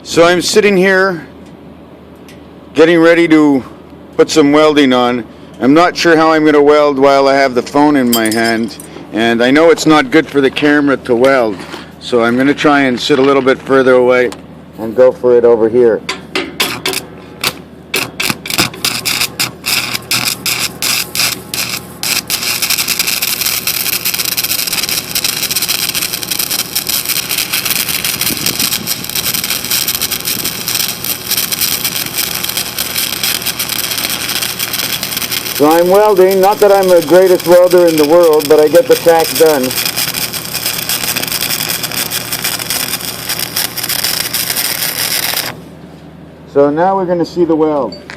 So I'm sitting here getting ready to put some welding on. I'm not sure how I'm going to weld while I have the phone in my hand, and I know it's not good for the camera to weld, so I'm going to try and sit a little bit further away and go for it over here. So I'm welding, not that I'm the greatest welder in the world, but I get the tack done. So now we're going to see the weld.